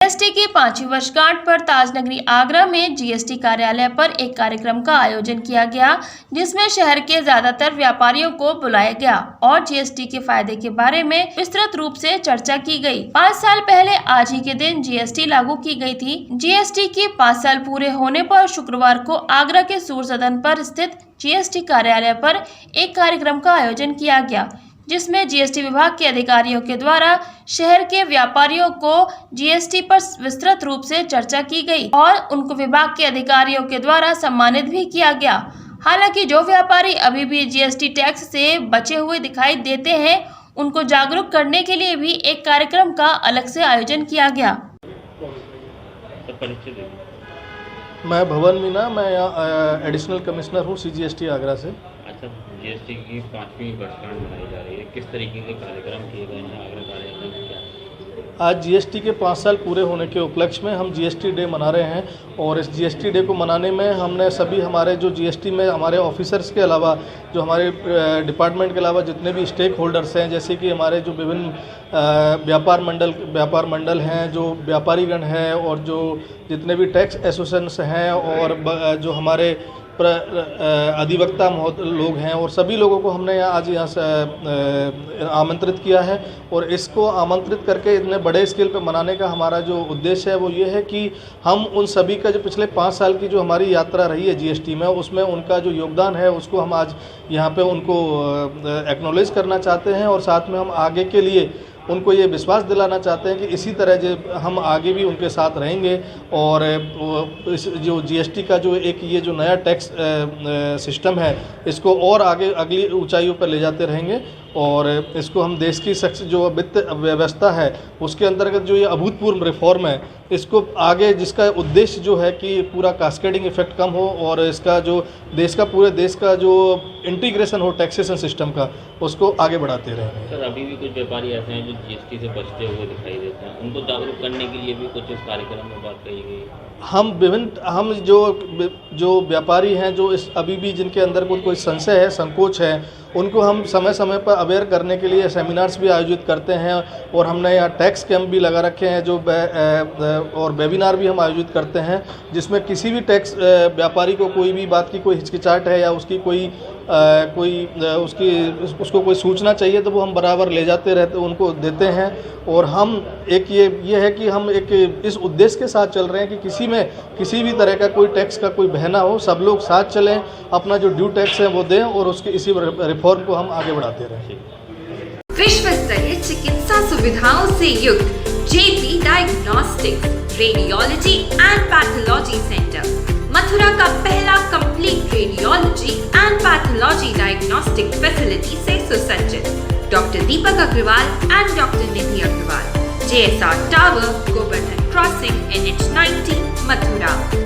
GST की 5वीं वर्षगांठ पर ताजनगरी आगरा में जीएसटी कार्यालय पर एक कार्यक्रम का आयोजन किया गया, जिसमें शहर के ज्यादातर व्यापारियों को बुलाया गया और जीएसटी के फायदे के बारे में विस्तृत रूप से चर्चा की गई। 5 साल पहले आज ही के दिन जीएसटी लागू की गई थी। जीएसटी के 5 साल पूरे होने पर शुक्रवार को आगरा के सूर सदन पर स्थित जीएसटी कार्यालय पर एक कार्यक्रम का आयोजन किया गया, जिसमें जीएसटी विभाग के अधिकारियों के द्वारा शहर के व्यापारियों को जीएसटी पर विस्तृत रूप से चर्चा की गई और उनको विभाग के अधिकारियों के द्वारा सम्मानित भी किया गया। हालांकि जो व्यापारी अभी भी जीएसटी टैक्स से बचे हुए दिखाई देते हैं, उनको जागरूक करने के लिए भी एक कार्यक्रम का अलग से आयोजन किया गया। मैं भवन मीना, मैं यहाँ एडिशनल कमिश्नर हूँ सीजीएसटी आगरा से। अच्छा, जीएसटी की 5वीं वर्षगांठ मनाई जा रही है, किस तरीके के कार्यक्रम किए गए हैं आगरा कार्यालय में? क्या आज जीएसटी के 5 साल पूरे होने के उपलक्ष्य में हम जीएसटी डे मना रहे हैं और इस जीएसटी डे को मनाने में हमने सभी हमारे जो जीएसटी में हमारे ऑफिसर्स के अलावा जो हमारे डिपार्टमेंट के अलावा जितने भी स्टेक होल्डर्स हैं, जैसे कि हमारे जो विभिन्न व्यापार मंडल हैं, जो व्यापारीगण हैं और जो जितने भी टैक्स एसोसिएशंस हैं और जो हमारे अधिवक्ता लोग हैं और सभी लोगों को हमने आज यहाँ से आमंत्रित किया है। और इसको आमंत्रित करके इतने बड़े स्केल पे मनाने का हमारा जो उद्देश्य है वो ये है कि हम उन सभी का जो पिछले 5 साल की जो हमारी यात्रा रही है जीएसटी में, उसमें उनका जो योगदान है उसको हम आज यहाँ पे उनको एक्नॉलेज करना चाहते हैं और साथ में हम आगे के लिए उनको ये विश्वास दिलाना चाहते हैं कि इसी तरह जो हम आगे भी उनके साथ रहेंगे और इस जो जीएसटी का जो एक ये जो नया टैक्स सिस्टम है इसको और आगे अगली ऊंचाइयों पर ले जाते रहेंगे और इसको हम देश की जो वित्त व्यवस्था है उसके अंतर्गत जो ये अभूतपूर्व रिफॉर्म है इसको आगे, जिसका उद्देश्य जो है कि पूरा कास्केडिंग इफेक्ट कम हो और इसका जो पूरे देश का जो इंटीग्रेशन हो टैक्सेशन सिस्टम का, उसको आगे बढ़ाते रहेंगे। सर, अभी भी कुछ व्यापारी ऐसे हैं जो जीएसटी से बचते हुए दिखाई देते हैं, उनको जागरूक करने के लिए भी कुछ इस कार्यक्रम में बात कही गई? हम जो व्यापारी हैं जो इस अभी भी जिनके अंदर कोई संशय है, संकोच है, उनको हम समय समय पर अवेयर करने के लिए सेमिनार्स भी आयोजित करते हैं और हमने यहाँ टैक्स कैंप भी लगा रखे हैं और वेबिनार भी हम आयोजित करते हैं, जिसमें किसी भी टैक्स व्यापारी को कोई भी बात की कोई हिचकिचाहट है या उसकी उसको कोई सूचना चाहिए तो वो हम बराबर ले जाते रहते उनको देते हैं। और हम एक ये है कि हम एक इस उद्देश्य के साथ चल रहे हैं कि किसी भी तरह का कोई टैक्स का कोई बहना हो, सब लोग साथ चलें, अपना जो ड्यू टैक्स है वो दें और उसके इसी रिफॉर्म को हम आगे बढ़ाते रहें। विश्व स्तरीय चिकित्सा सुविधाओं से युक्त JP diagnostics radiology and pathology centre Mathura का पहला complete radiology and pathology diagnostic facility से सुसज्जित। Doctor Deepak Agarwal and doctor Nidhi Agarwal, JSR tower, Govardhan crossing, NH 90, Mathura.